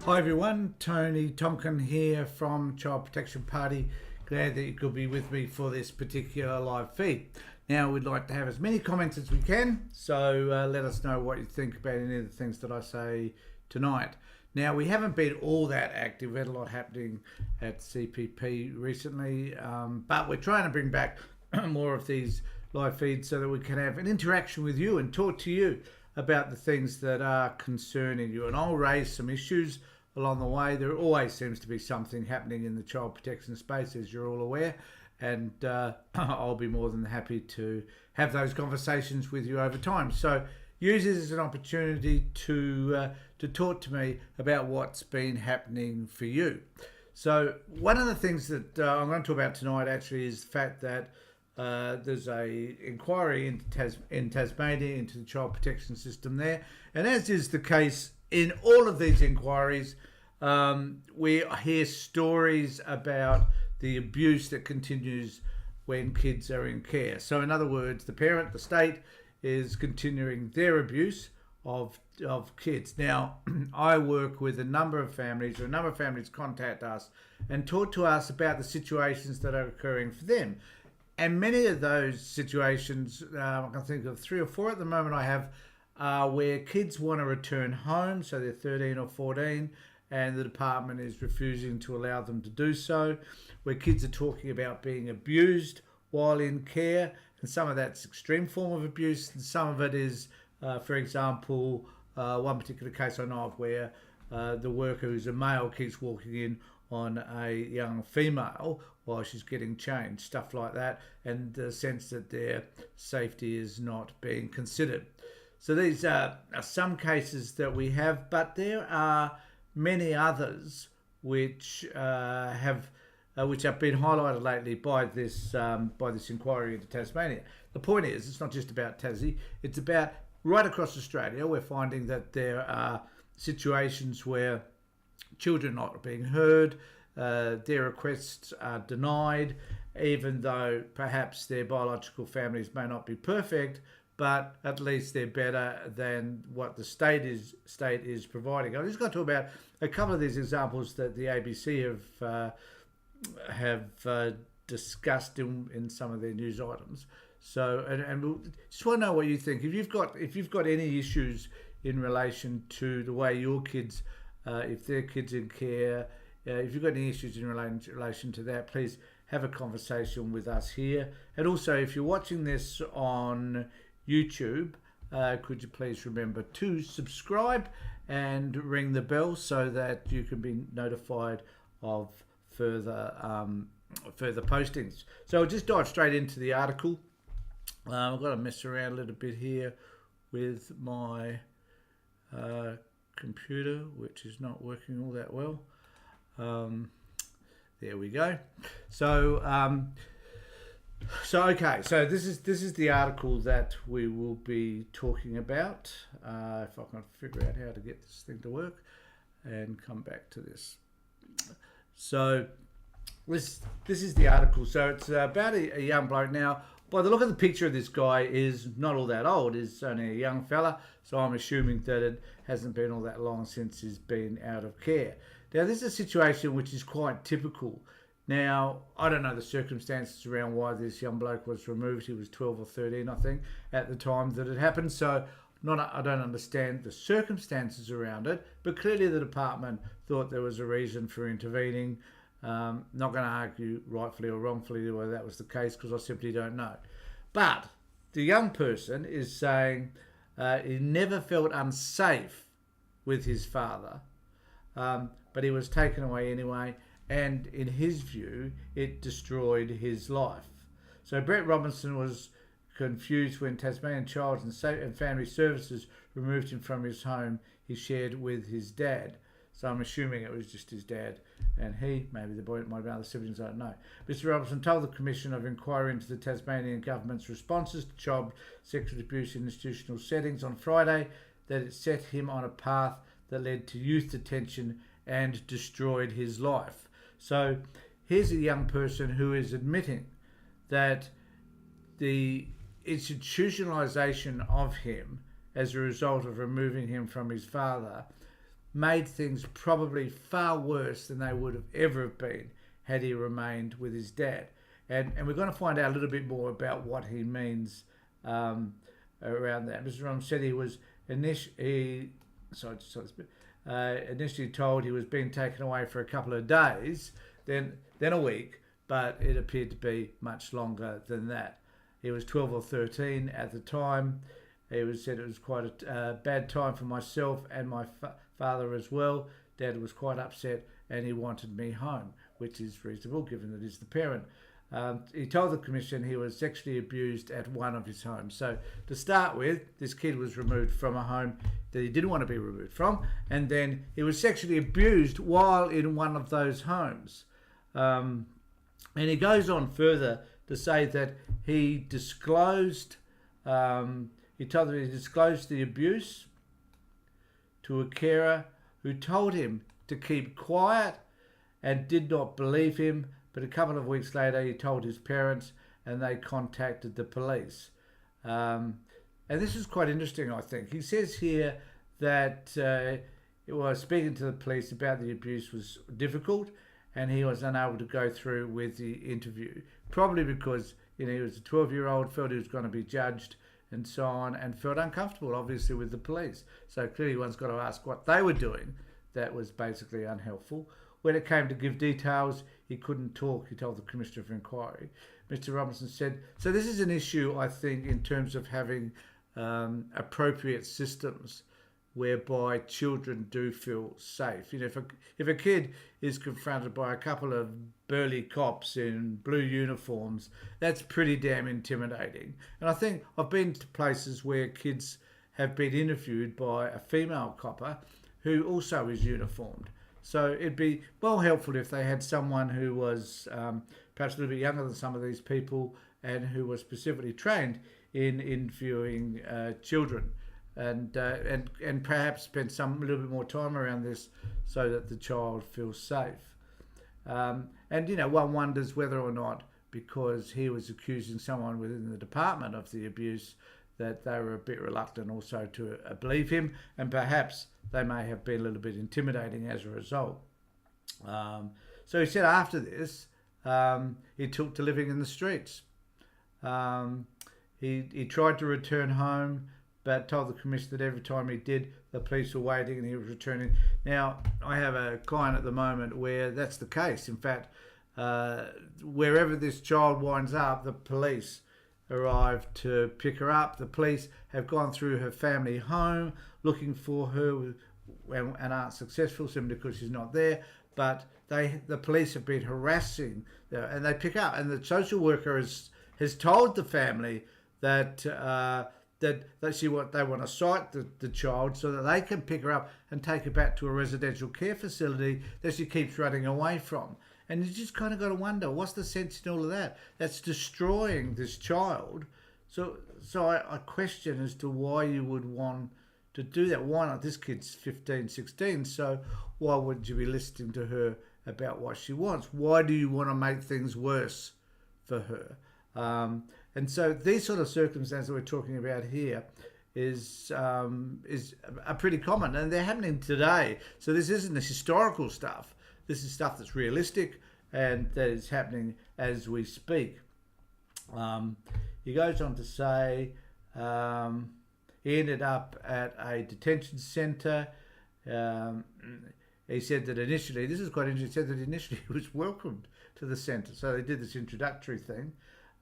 Hi everyone, Tony Tonkin here from Child Protection Party. Glad that you could be with me for this particular live feed. Now we'd like to have as many comments as we can, so let us know what you think about any of the things that I say tonight. Now we haven't been all that active, we had a lot happening at CPP recently, but we're trying to bring back more of these live feeds so that we can have an interaction with you and talk to you about the things that are concerning you. And I'll raise some issues along the way. There always seems to be something happening in the child protection space, as you're all aware, and I'll be more than happy to have those conversations with you over time. So use this as an opportunity to talk to me about what's been happening for you. So one of the things that I'm going to talk about tonight actually is the fact that there's a inquiry in Tasmania into the child protection system there, and as is the case in all of these inquiries, we hear stories about the abuse that continues when kids are in care. So in other words, the parent, the state, is continuing their abuse of kids. Now, I work with a number of families, or a number of families contact us and talk to us about the situations that are occurring for them. And many of those situations, I can think of 3 or 4 at the moment I have, where kids want to return home, so they're 13 or 14, and the department is refusing to allow them to do so, where kids are talking about being abused while in care, and some of that's extreme form of abuse, and some of it is, for example, one particular case I know of where the worker, who's a male, keeps walking in on a young female while she's getting changed, stuff like that, and the sense that their safety is not being considered. So these are some cases that we have, but there are many others which have been highlighted lately by this inquiry into Tasmania. The point is, it's not just about Tassie; it's about right across Australia. We're finding that there are situations where children are not being heard, their requests are denied, even though perhaps their biological families may not be perfect, but at least they're better than what the state is providing. I'm just going to talk about a couple of these examples that the ABC have discussed in some of their news items. So, and we'll just want to know what you think. If you've got any issues in relation to the way your kids, if their kids in care, if you've got any issues in relation to that, please have a conversation with us here. And also, if you're watching this on YouTube, could you please remember to subscribe and ring the bell so that you can be notified of further postings. So I'll just dive straight into the article. I've got to mess around a little bit here with my computer, which is not working all that well. There we go. So okay, so this is the article that we will be talking about. If I can figure out how to get this thing to work and come back to this. So this is the article. So it's about a young bloke. Now, by the look of the picture of this guy, is not all that old. He's only a young fella. So I'm assuming that it hasn't been all that long since he's been out of care. Now, this is a situation which is quite typical. Now, I don't know the circumstances around why this young bloke was removed. He was 12 or 13, I think, at the time that it happened. So I don't understand the circumstances around it, but clearly the department thought there was a reason for intervening. Not going to argue rightfully or wrongfully whether that was the case, because I simply don't know. But the young person is saying he never felt unsafe with his father, but he was taken away anyway, and in his view, it destroyed his life. So Brett Robinson was confused when Tasmanian Child and Family Services removed him from his home he shared with his dad. So I'm assuming it was just his dad and he, maybe the boy might have been other siblings, I don't know. Mr Robinson told the Commission of Inquiry into the Tasmanian Government's responses to child sexual abuse in institutional settings on Friday that it set him on a path that led to youth detention and destroyed his life. So here's a young person who is admitting that the institutionalisation of him as a result of removing him from his father made things probably far worse than they would have ever have been had he remained with his dad. And we're going to find out a little bit more about what he means around that. Mr. Rom said he was initially told he was being taken away for a couple of days, then a week, but it appeared to be much longer than that. He was 12 or 13 at the time. He said it was quite a bad time for myself and my father as well. Dad was quite upset and he wanted me home, which is reasonable given that he's the parent. He told the commission he was sexually abused at one of his homes. So to start with, this kid was removed from a home that he didn't want to be removed from, and then he was sexually abused while in one of those homes. And he goes on further to say that he disclosed, he told them he disclosed the abuse to a carer who told him to keep quiet and did not believe him. But a couple of weeks later, he told his parents and they contacted the police. And this is quite interesting, I think. He says here that speaking to the police about the abuse was difficult and he was unable to go through with the interview, probably because he was a 12-year-old, felt he was going to be judged and so on, and felt uncomfortable, obviously, with the police. So clearly one's got to ask what they were doing that was basically unhelpful. When it came to give details, he couldn't talk, he told the Commissioner of Inquiry. Mr. Robinson said, so this is an issue, I think, in terms of having appropriate systems whereby children do feel safe. If a kid is confronted by a couple of burly cops in blue uniforms, that's pretty damn intimidating. And I think I've been to places where kids have been interviewed by a female copper who also is uniformed. So it'd be well helpful if they had someone who was perhaps a little bit younger than some of these people and who was specifically trained in interviewing children and perhaps spend a little bit more time around this so that the child feels safe. And one wonders whether or not, because he was accusing someone within the department of the abuse, that they were a bit reluctant also to believe him, and perhaps they may have been a little bit intimidating as a result. So he said after this, he took to living in the streets. He tried to return home, but told the commission that every time he did, the police were waiting and he was returning. Now, I have a client at the moment where that's the case. In fact, wherever this child winds up, the police arrived to pick her up. The police have gone through her family home looking for her and aren't successful simply because she's not there. But the police have been harassing her, and they pick up. And the social worker has told the family that they want to cite the child so that they can pick her up and take her back to a residential care facility that she keeps running away from. And you just kind of got to wonder, what's the sense in all of that? That's destroying this child. So I question as to why you would want to do that. Why not? This kid's 15, 16, so why wouldn't you be listening to her about what she wants? Why do you want to make things worse for her? And so these sort of circumstances that we're talking about here are pretty common, and they're happening today. So this isn't the historical stuff. This is stuff that's realistic and that is happening as we speak. He goes on to say he ended up at a detention centre. He said that initially, this is quite interesting, he said that initially he was welcomed to the centre. So they did this introductory thing.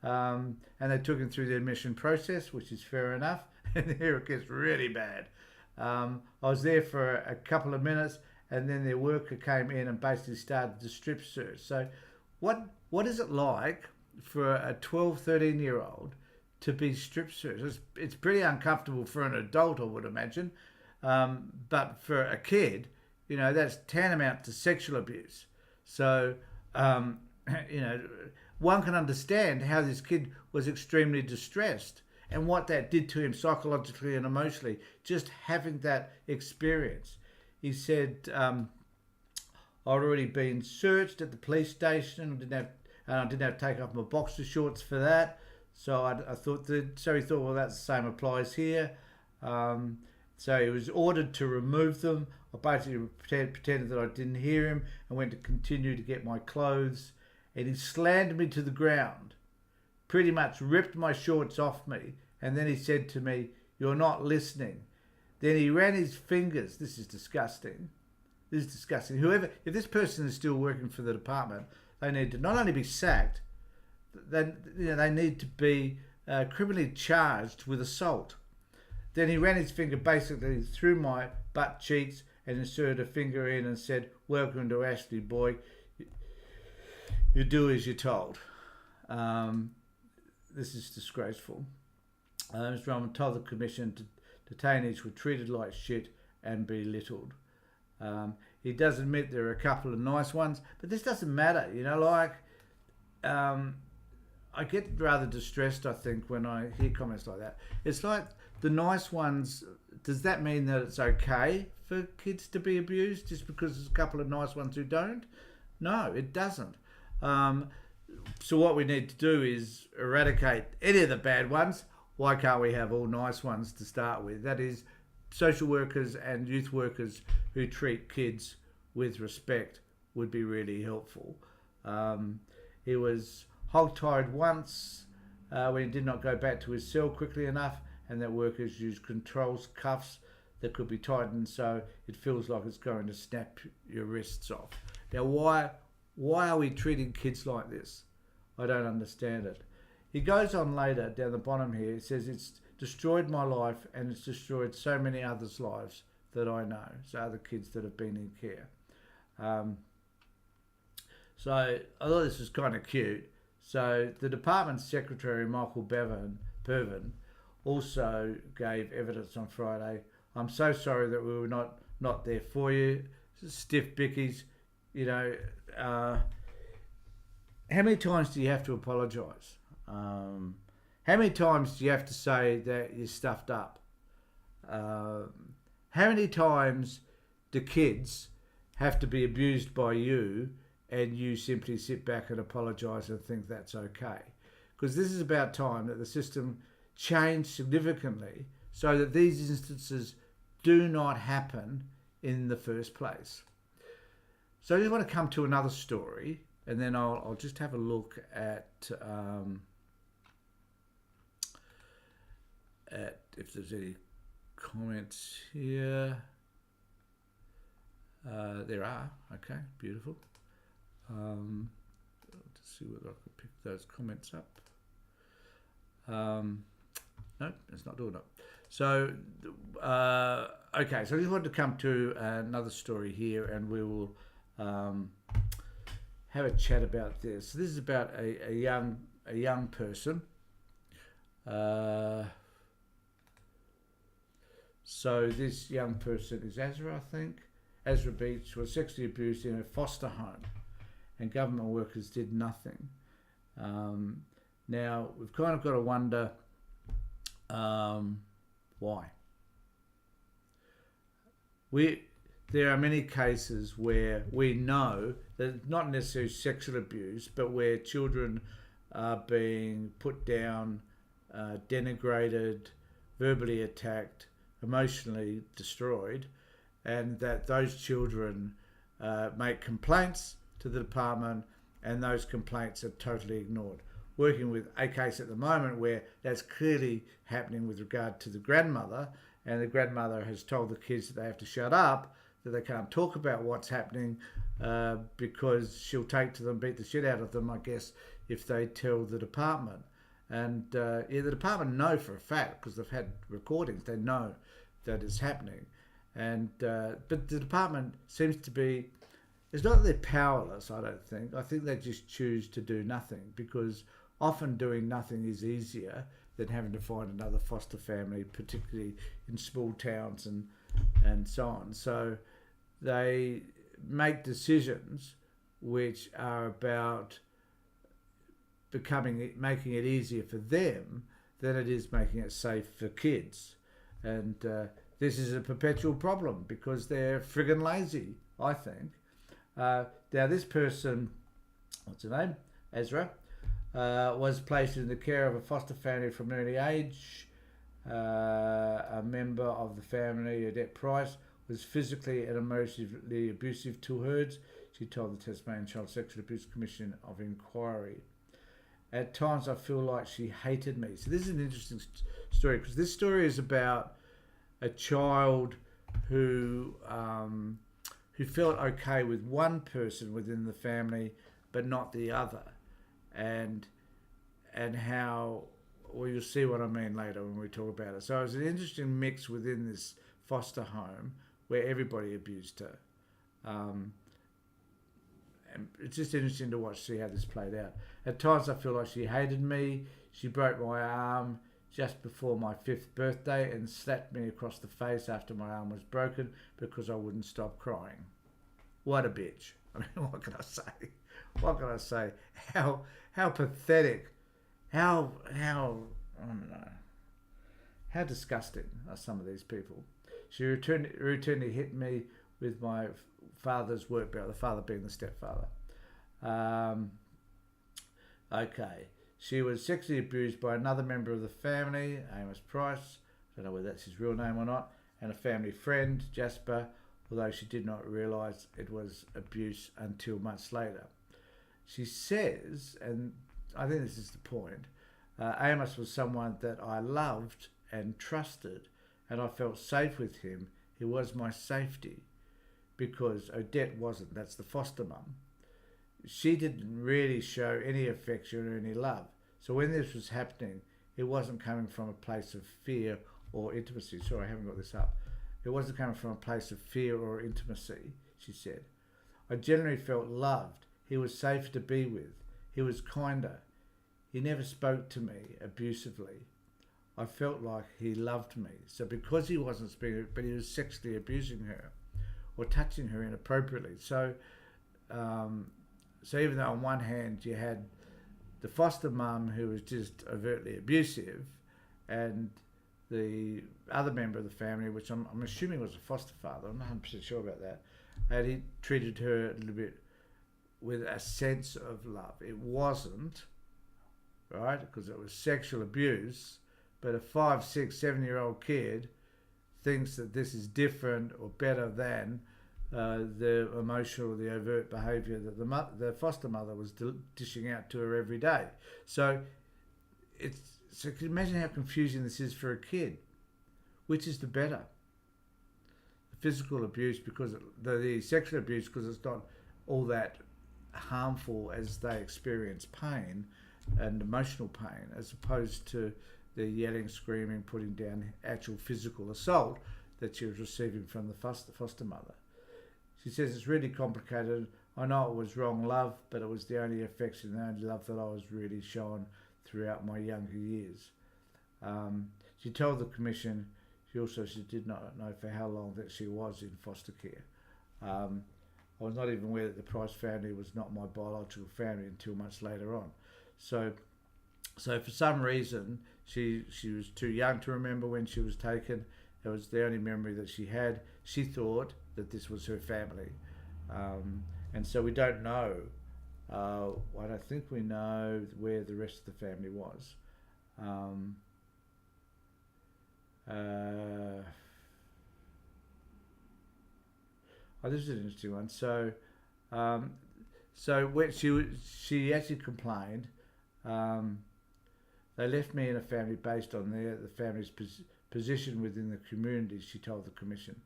And they took him through the admission process, which is fair enough. And here it gets really bad. I was there for a couple of minutes, and then their worker came in and basically started the strip search. So what is it like for a 12, 13-year-old to be strip searched? It's pretty uncomfortable for an adult, I would imagine. But for a kid, that's tantamount to sexual abuse. So, one can understand how this kid was extremely distressed and what that did to him psychologically and emotionally, just having that experience. He said, I'd already been searched at the police station. I didn't have to take off my boxer shorts for that. So he thought, well, that's the same applies here. So he was ordered to remove them. I basically pretended that I didn't hear him and went to continue to get my clothes. And he slammed me to the ground, pretty much ripped my shorts off me. And then he said to me, "You're not listening." Then he ran his fingers. This is disgusting. This is disgusting. If this person is still working for the department, they need to not only be sacked, they need to be criminally charged with assault. Then he ran his finger basically through my butt cheeks and inserted a finger in and said, "Welcome to Ashley, boy. You do as you're told." This is disgraceful. Mr. Rahman told the commission detainees were treated like shit and belittled. He does admit there are a couple of nice ones, but this doesn't matter. I get rather distressed, I think, when I hear comments like that. It's like the nice ones, does that mean that it's okay for kids to be abused just because there's a couple of nice ones who don't? No, it doesn't. So what we need to do is eradicate any of the bad ones. Why can't we have all nice ones to start with? That is, social workers and youth workers who treat kids with respect would be really helpful. He was hogtied once when he did not go back to his cell quickly enough, and that workers used controls cuffs that could be tightened so it feels like it's going to snap your wrists off. Now, why are we treating kids like this? I don't understand it. He goes on later, down the bottom here, he says, "It's destroyed my life and it's destroyed so many others' lives that I know." So other kids that have been in care. So I thought this was kind of cute. So the department secretary, Michael Pervin, also gave evidence on Friday. "I'm so sorry that we were not there for you. Stiff bickies, how many times do you have to apologise? How many times do you have to say that you're stuffed up? How many times do kids have to be abused by you and you simply sit back and apologise and think that's okay? Because this is about time that the system changed significantly so that these instances do not happen in the first place." So I just want to come to another story, and then I'll just have a look at if there's any comments here. There are. Okay, beautiful. Let's see whether I can pick those comments up. No, it's not doing it. So, okay, so I just wanted to come to another story here, and we will have a chat about this. This is about a young person. So this young person is Azra, I think. Azra Beach was sexually abused in a foster home, and government workers did nothing. Now, we've kind of got to wonder why. There are many cases where we know that not necessarily sexual abuse, but where children are being put down, denigrated, verbally attacked, emotionally destroyed, and that those children make complaints to the department, and those complaints are totally ignored. Working with a case at the moment where that's clearly happening with regard to the grandmother, and the grandmother has told the kids that they have to shut up, that they can't talk about what's happening because she'll take to them, beat the shit out of them, I guess, if they tell the department. And the department know for a fact, because they've had recordings, they know that it's happening. And but the department seems to be, it's not that they're powerless, I don't think. I think they just choose to do nothing, because often doing nothing is easier than having to find another foster family, particularly in small towns and so on. So they make decisions which are about making it easier for them than it is making it safe for kids. And this is a perpetual problem because they're friggin' lazy, I think. Now this person, what's her name? Ezra, was placed in the care of a foster family from an early age. A member of the family, Odette Price, was physically and emotionally abusive to her, she told the Tasmanian Child Sexual Abuse Commission of Inquiry. At times I feel like she hated me. So this is an interesting story, because this story is about a child who felt okay with one person within the family but not the other, and how, well, you'll see what I mean later when we talk about it. So it was an interesting mix within this foster home where everybody abused her. And it's just interesting to see how this played out. At times I feel like she hated me. She broke my arm just before my 5th birthday and slapped me across the face after my arm was broken because I wouldn't stop crying. What a bitch. I mean, what can I say? What can I say? How pathetic. How I don't know. How disgusting are some of these people? She routinely hit me with my father's work belt, the father being the stepfather. Okay. She was sexually abused by another member of the family, Amos Price, I don't know whether that's his real name or not, and a family friend, Jasper, although she did not realise it was abuse until months later. She says, and I think this is the point, Amos was someone that I loved and trusted, and I felt safe with him. He was my safety, because Odette wasn't. That's the foster mum. She didn't really show any affection or any love. So when this was happening, it wasn't coming from a place of fear or intimacy. Sorry, I haven't got this up. It wasn't coming from a place of fear or intimacy, she said. I generally felt loved. He was safe to be with. He was kinder. He never spoke to me abusively. I felt like he loved me. So because he wasn't speaking, but he was sexually abusing her or touching her inappropriately. So even though on one hand you had the foster mum who was just overtly abusive, and the other member of the family, which I'm assuming was a foster father, I'm not 100% sure about that, and he treated her a little bit with a sense of love. It wasn't, right, because it was sexual abuse, but a 5, 6, 7-year-old kid thinks that this is different or better than the emotional or the overt behaviour that the foster mother was dishing out to her every day. So can you imagine how confusing this is for a kid? Which is the better? The physical abuse, because the sexual abuse, because it's not all that harmful as they experience pain and emotional pain, as opposed to the yelling, screaming, putting down actual physical assault that she was receiving from the foster mother. She says it's really complicated. I know it was wrong love, but it was the only affection, the only love that I was really shown throughout my younger years. She told the commission she did not know for how long that she was in foster care. I was not even aware that the Price family was not my biological family until much later on. So for some reason, she was too young to remember when she was taken. It was the only memory that she had. She thought that this was her family. And so we don't know. I don't think we know where the rest of the family was. This is an interesting one. So when she actually complained, they left me in a family based on the family's position within the community, she told the commission.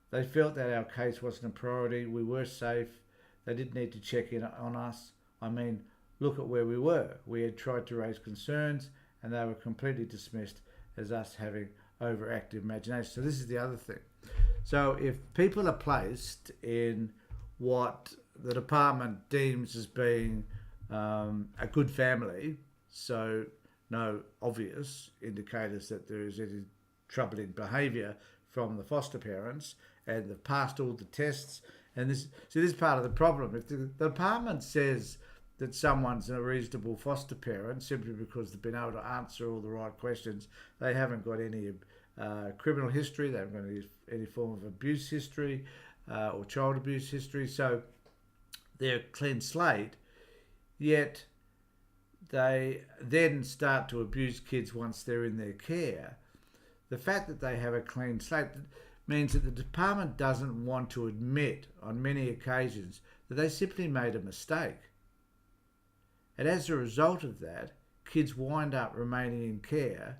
They felt that our case wasn't a priority. We were safe. They didn't need to check in on us. I mean, look at where we were. We had tried to raise concerns and they were completely dismissed as us having overactive imagination. So this is the other thing. So if people are placed in what the department deems as being a good family, so no obvious indicators that there is any troubling behaviour from the foster parents, and they've passed all the tests, and this is part of the problem. If the department says that someone's a reasonable foster parent simply because they've been able to answer all the right questions, they haven't got any criminal history, they haven't got any form of abuse history or child abuse history, so they're a clean slate, yet they then start to abuse kids once they're in their care. The fact that they have a clean slate means that the department doesn't want to admit on many occasions that they simply made a mistake. And as a result of that, kids wind up remaining in care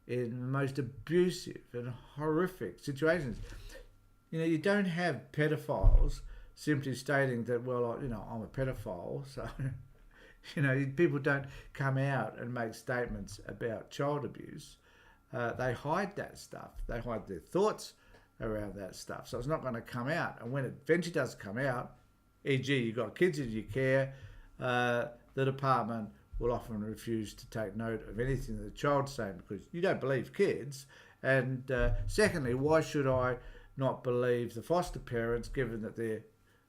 in the most abusive and horrific situations. You don't have pedophiles simply stating that, well, I'm a pedophile, so, people don't come out and make statements about child abuse. They hide that stuff. They hide their thoughts around that stuff. So it's not going to come out. And when it eventually does come out, e.g. you've got kids in your care, the department will often refuse to take note of anything that the child's saying because you don't believe kids. And secondly, why should I not believe the foster parents given that they're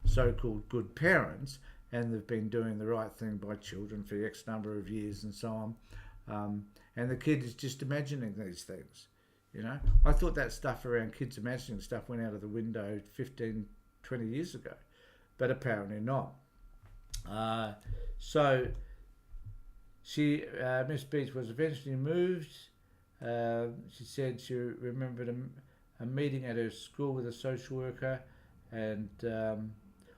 so-called good parents and they've been doing the right thing by children for X number of years and so on. And the kid is just imagining these things. I thought that stuff around kids imagining stuff went out of the window 15, 20 years ago, but apparently not. So she, Miss Beach was eventually moved. She said she remembered a meeting at her school with a social worker, and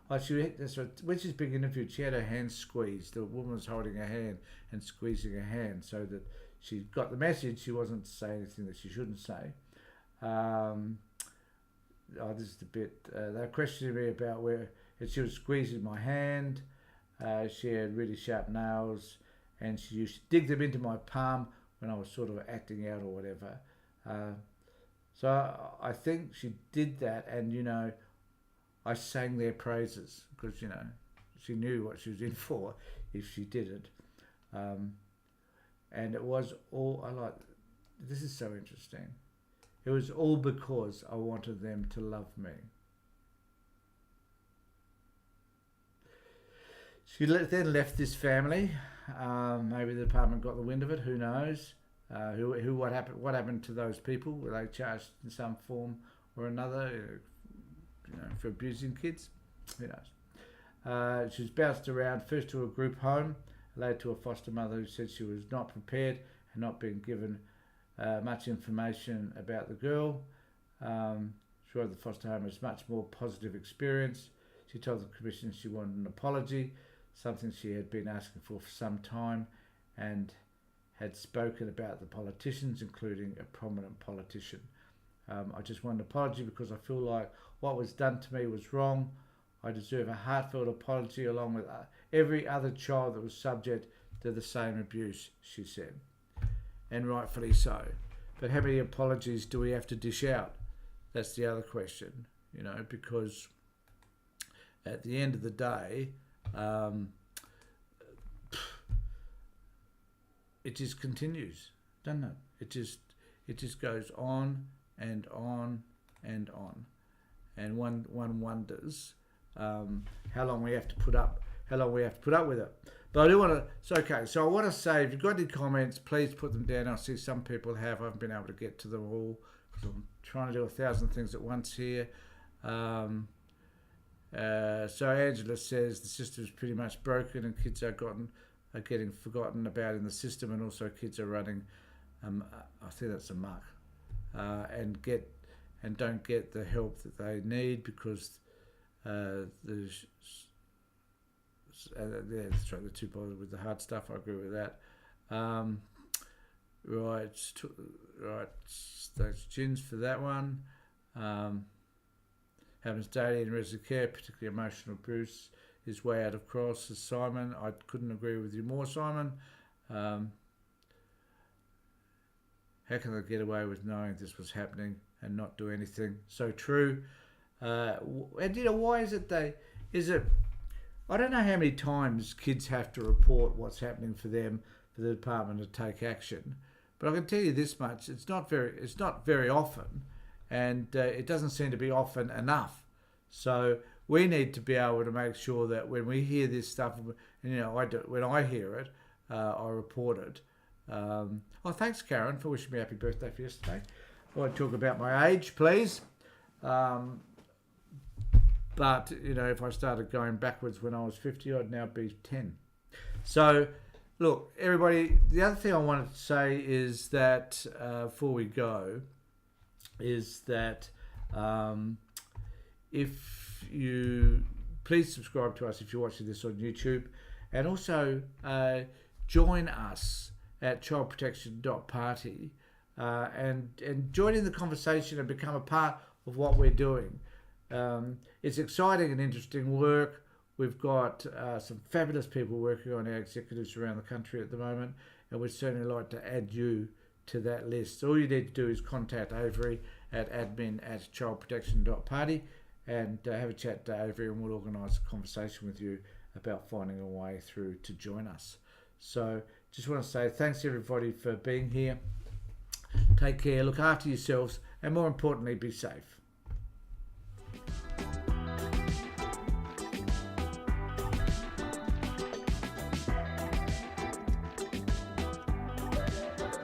when she's being interviewed, she had her hand squeezed. The woman was holding her hand and squeezing her hand so that she got the message. She wasn't saying anything that she shouldn't say. This is the bit. They were questioning me about where she was squeezing my hand. She had really sharp nails, and she used to dig them into my palm when I was sort of acting out or whatever. So I think she did that, and I sang their praises because she knew what she was in for if she didn't. And it was all, this is so interesting. It was all because I wanted them to love me. She then left this family. Maybe the department got the wind of it. Who knows? What happened to those people? Were they charged in some form or another? For abusing kids? Who knows? She was bounced around first to a group home, later to a foster mother who said she was not prepared and not being given much information about the girl. She wrote the foster home as much more positive experience. She told the commission she wanted an apology, something she had been asking for some time, and had spoken about the politicians, including a prominent politician. I just want an apology because I feel like what was done to me was wrong. I deserve a heartfelt apology along with every other child that was subject to the same abuse, she said. And rightfully so. But how many apologies do we have to dish out? That's the other question, because at the end of the day, it just continues, doesn't it? It just goes on and on and on. And one wonders how long we have to put up with it. But I do want to, it's okay. So I want to say, if you've got any comments, please put them down. I see some people have. I haven't been able to get to them all because I'm trying to do 1,000 things at once here. So Angela says the system is pretty much broken and kids are getting forgotten about in the system, and also kids are running, I think that's a muck, and don't get the help that they need because they're too bothered with the hard stuff. I agree with that. Right, thanks Gins for that one. Happens daily in resident care, particularly emotional abuse is way out of control, says Simon. I couldn't agree with you more, Simon. How can they get away with knowing this was happening and not do anything? So true. And why is it I don't know how many times kids have to report what's happening for them for the department to take action, but I can tell you this much: it's not very often, and it doesn't seem to be often enough. So we need to be able to make sure that when we hear this stuff, when I hear it, I report it. Thanks, Karen, for wishing me happy birthday for yesterday. I want to talk about my age, please. But, if I started going backwards when I was 50, I'd now be 10. So, Look, everybody, the other thing I wanted to say is that before we go, is that if you please subscribe to us if you're watching this on YouTube, and also join us at childprotection.party and join in the conversation and become a part of what we're doing. It's exciting and interesting work. We've got some fabulous people working on our executives around the country at the moment, and we'd certainly like to add you to that list. So all you need to do is contact Avery at admin@childprotection.party and have a chat to Avery, and we'll organise a conversation with you about finding a way through to join us. So just want to say thanks everybody for being here. Take care, look after yourselves, and more importantly, be safe.